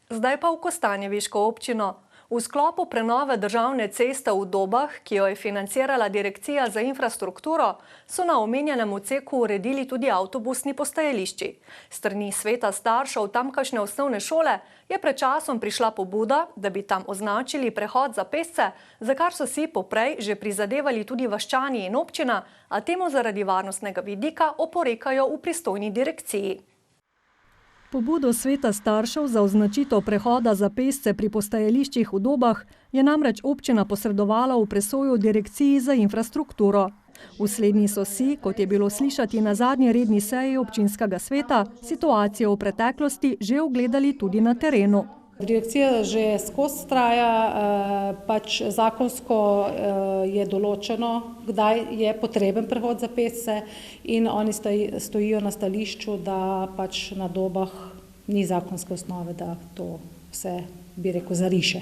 Zdaj pa v Kostanjeviško občino. V sklopu prenove državne ceste v Dobah, ki jo je financirala Direkcija za infrastrukturo, so na omenjenem odseku uredili tudi avtobusni postajališči. S strani sveta staršev tamkajšnje osnovne šole je pred časom prišla pobuda, da bi tam označili prehod za pešce, za kar so si poprej že prizadevali tudi vaščani in občina, a temu zaradi varnostnega vidika oporekajo v pristojni direkciji. Pobudo sveta staršev za označitev prehoda za pešce pri postajališčih v Dobah je namreč občina posredovala v presojo Direkciji za infrastrukturo. V slednji so si, kot je bilo slišati na zadnji redni seji občinskega sveta, situacijo v preteklosti že ogledali tudi na terenu. Direkcija že skozi traja, pač zakonsko je določeno, kdaj je potreben prehod za pešce in oni stojijo na stališču, da pač na Dobah ni zakonske osnove, da to vse, bi rekel, zariše.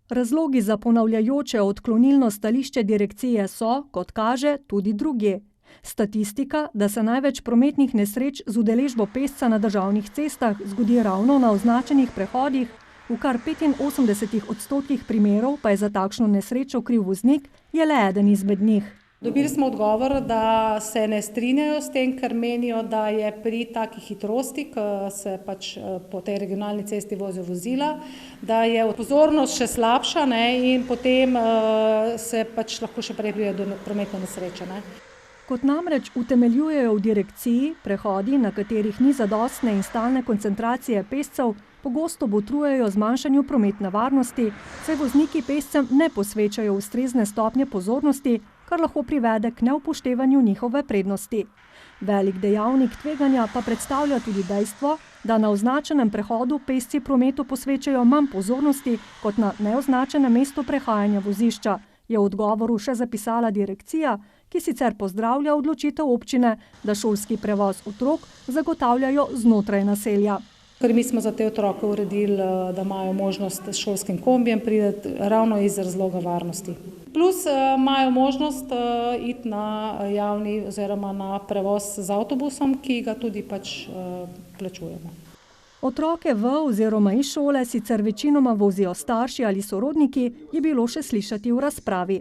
Razlogi za ponavljajoče odklonilno stališče direkcije so, kot kaže, tudi drugje. Statistika, da se največ prometnih nesreč z udeležbo pešca na državnih cestah zgodi ravno na označenih prehodih, v kar 85% primerov pa je za takšno nesrečo kriv voznik, je le eden izmed njih. Dobili smo odgovor, da se ne strinjajo s tem, ker menijo, da je pri taki hitrosti, ko se pač po tej regionalni cesti vozijo vozila, da je pozornost še slabša, in potem se pač lahko še prej pride do prometne nesreče. Kot namreč utemeljujejo v direkciji, prehodi, na katerih ni zadostne in stalne koncentracije pešcev, pogosto botrujejo zmanjšanju prometne varnosti, saj vozniki pešcem ne posvečajo ustrezne stopnje pozornosti, kar lahko privede k neupoštevanju njihove prednosti. Velik dejavnik tveganja pa predstavlja tudi dejstvo, da na označenem prehodu pešci prometu posvečajo manj pozornosti kot na neoznačenem mestu prehajanja vozišča, je v odgovoru še zapisala direkcija, ki sicer pozdravlja odločitev občine, da šolski prevoz otrok zagotavljajo znotraj naselja. Ker mi smo za te otroke uredili, da imajo možnost s šolskim kombijem priti ravno iz razloga varnosti. Plus imajo možnost iti na javni oziroma na prevoz z avtobusom, ki ga tudi pač plačujemo. Otroke v oziroma iz šole sicer večinoma vozijo starši ali sorodniki, je bilo še slišati v razpravi.